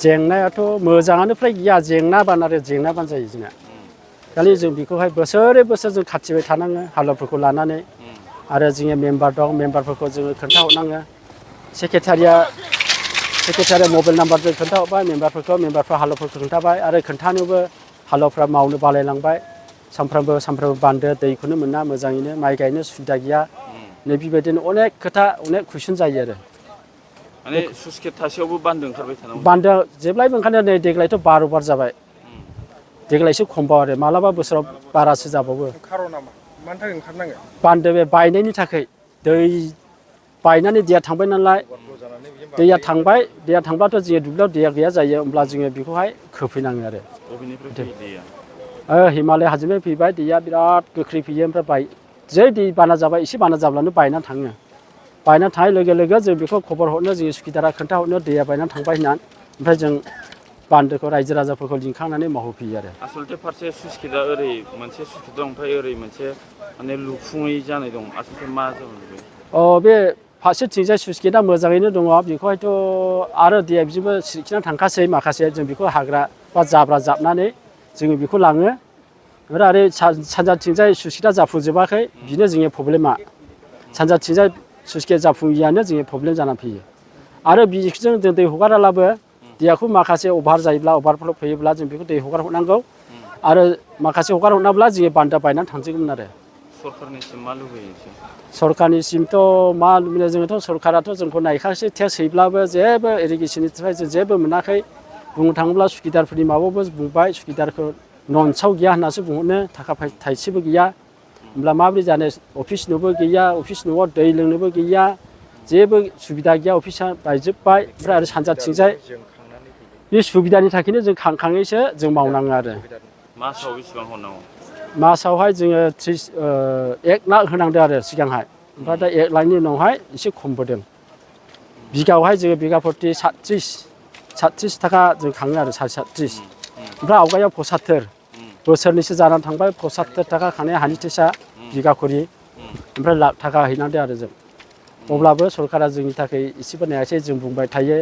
जेंनायाथ' मोजाङानो फ्राय गैया जेंनाबान आरो जेंनाबान जायो जोंना खालि जों बेखौहाय बोसोरै बोसोर जों खाथिबाय थानाङो हालुवाफोरखौ लानानै आरो जोङो मेम्बार दं मेम्बारफोरखौ जोङो खोन्थाहरनाङो सेक्रेटारिया मबाइल नाम्बारजों खोन्थाहरबाय मेम्बारफ्रा हालुवाफोरखौ खोन्थाबाय आरो खोन्थानोबो हालुवाफ्रा मावनो बालायलांबाय सानफ्रामबो बान्दो दैखौनो मोना मोजाङैनो माइ गायनो सुबिदा गैया नै बेबायदिनो अनेक खोथा अनेक कुइसन जायो आरो माने सुइस गेट थासेयावबो बान्दो ओंखारबाय थानांगौ बान्दो जेब्लायबो ओंखारनाया नै देग्लायथ' 12 बार जाबाय देग्लायसो खमबाव आरो मालाबा बोसोराव बारासो जाबावो खार'ना मा मानि थाखाय ओंखारनांगो बान्दो बे बायनायनि थाखाय दै बायनानै दैया थांबाय नालाय दैया थांबाथ' जोङो दुब्लियाव दैया गैया जायो होमब्ला जोङो बेखौहाय खोफैनाङो आरो बबेनिफ्राय फैयो दैया हिमालय हाजोनिफ्राय फैबाय दैया बिराद गोख्रै फैयो ओमफ्राय जै दै बाना जाबाय एसे बाना जाब्लानो बायनानै थाङो बायनानै थांनाय लोगो लोगो जों बेखौ खबर हरनो जोङो सुखिदारा खोन्थाहरनो दैया बायनानै थांबाय होननानै ओमफ्राय जों बान्दोखौ रायजो राजाफोरखौ लिंखांनानै मावहोफैयो आरो आसलथे फारसे सुइस गेटआ ओरै मोनसे सुइस गेट दं ओमफ्राय ओरै मोनसे माने लुफुङै जानाय दं आसलथे मा जाबाय बे फारसेथिंजाय सुइस गेटआ मोजाङैनो दङ बेखौहायथ' आरो दैया बिजोंबो सिरिखिनानै थांखासै माखासे जों बेखौ हाग्रा बा जाब्रा जाबनानै जोङो बेखौ लाङो आरो सानजाथिंजाय सुइस गेटआ जाफुंजोबाखै बिनो जोंनि प्रब्लेमा सानजाथिंजाय सुइस गेट जाफुङियानो जोंनि प्रब्लेम जानानै फैयो आरो बिजों जों दै हगारालाबो दैयाखौ माखासे अभार जायोब्ला अभारफ्ल' फैयोब्ला जों बेखौ दै हगार हरनांगौ आरो माखासे हगार हरनांब्ला जोङो बान्दो बायनानै थांजोबगोन आरो सरखारनिसिम मा लुबैयो सरखारनिसिमथ' मा लुबैनो जोङोथ' सरखाराथ' जोंखौ नायखांसै टेस्ट हैब्लाबो जेबो इरिगेसननिफ्राय जों जेबो मोनाखै बुंनो थाङोब्ला सुखिदारफोरनि माबायावबो बुंबाय सुखिदारखौ नन्सआव गैया होननासो बुंहरनो थाखा थाइसेबो गैया होमब्ला माबोरै जानो अफिसनोबो गैया अफिस न'आव दै लोंनोबो गैया जेबो सुबिदा गैया अफिसा बायजोब्बाय ओमफ्राय आरो सानजाथिंजाय बे सुबिदानि थाखायनो जों खांखाङैसो जों मावनाङो आरो मासाव बेसेबां हरनांगौ मासावहाय जोङो 1 लाख होनांदों आरो सिगांहाय ओमफ्राय दा 1 लाखनि उनावहाय एसे खमबोदों बिगायावहाय जोङो बिगा प्रति 37 थाखा जों खाङो आरो 37 ओमफ्राय आवगायाव 75 बोसोरनैसो जानानै थांबाय 75 थाखा खांनाय हानि टेक्सआ बिगा खरि ओमफ्राय लाख थाखा हैनांदों आरो जों अब्लाबो सरकारा जोंनि थाखाय एसेबो नायासै जों बुंबाय थायो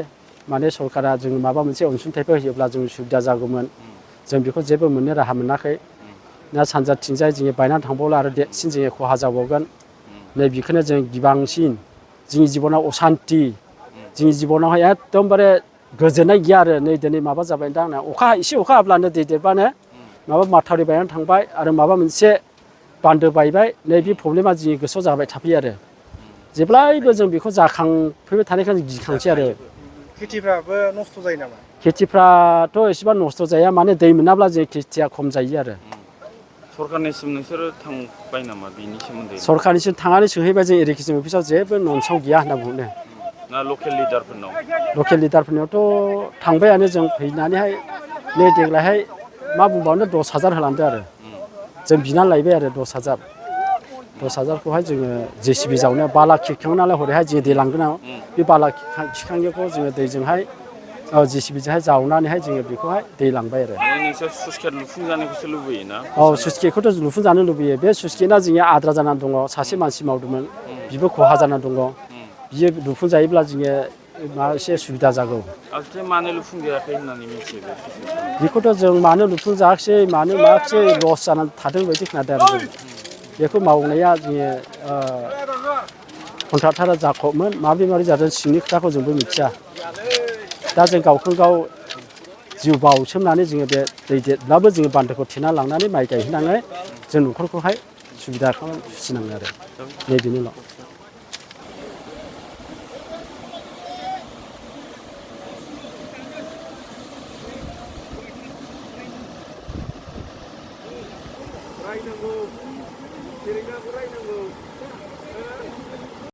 माने सरकारा जों माबा मोनसे अनसुंथाइफोर होयोब्ला जों सुबिदा जागौमोन जों बेखौ जेबो मोननो राहा मोनाखै ना सानजाथिंजाय जोङो बायनानै थांबावला आरो देरसिन जोङो खहा जाबावगोन नै बेखौनो जों गिबांसिन जोंनि जिबनाव असान्ति जोंनि जिबनावहाय एकदमबारे गोजोननाय गैया आरो नै दिनै माबा जाबाय दा आंना एसे अखा हाब्लानो दै देरबानो माबा माथावरि बायनानै थांबाय आरो माबा मोनसे बान्दो बायबाय नैबे प्रब्लेमा जोंनि गोसोआव जाबाय थाफैयो आरो जेब्लायबो जों बेखौ जाखांफैबाय थानायखौ जों गिखांसै आरो खेथिफ्राबो नस्थ' जायो नामा खेथिफ्राथ' एसेबां नस्थ' जाया माने दै मोनाब्ला जों खेथिया खम जायो आरो सरखारनिसिम नोंसोरो थांबाय नामा बिनि सोमोन्दै सरखारनिसिम थांनानै सोंहैबाय जों इरिगेसन अफिसाव जेबो नन्सआव गैया होनना बुंहरदों ना लकेल लिडारफोरनाव लकेल लिडारफोरनियावथ' थांबायानो जों फैनानैहाय नै देग्लायहाय मा बुंबावनो 10,000 होलांदों आरो जों बिनानै लायबाय आरो 10,000खौहाय जोङो JCB जावनो बाला खिखाङो नालाय हरैहाय जे दै लांगोन बे बाला खिखांनायखौ जोङो दैजोंहाय JCBजोंहाय जावनानैहाय जोङो बेखौहाय दै लांबाय आरो नोंसोर सुइस गेट लुफुंजानायखौसो लुबैयोना सुइस गेटखौथ' लुफुंजानो लुबैयो बे सुइस गेटआ जोंनिया आद्रा जानानै दङ सासे मानसि मावदोंमोन बिबो खहा जानानै दङ बियो लुफुंजायोब्ला जोङो माबा एसे सुबिदा जागौ मानो लुफुंजायाखै होननानै मिथियो बेखौथ' जों मानो लुफुंजायाखिसै मानो मायाखिसै लस जानानै थादों बायदि खोनादों आरो जों बेखौ मावनाया जोङो कन्ट्राक्टारा जाखबमोन माबोरै जादों सिंनि खोथाखौ जोंबो मिथिया दा जों गावखौनो गाव जिउ बावसोमनानै जोङो बे दै देरब्लाबो जोङो बान्दोखौ थेना लांनानै माइ गायहैनानै जों न'खरखौहाय सुबिदा खालामनानै फिसिनाङो आरो बेनोल'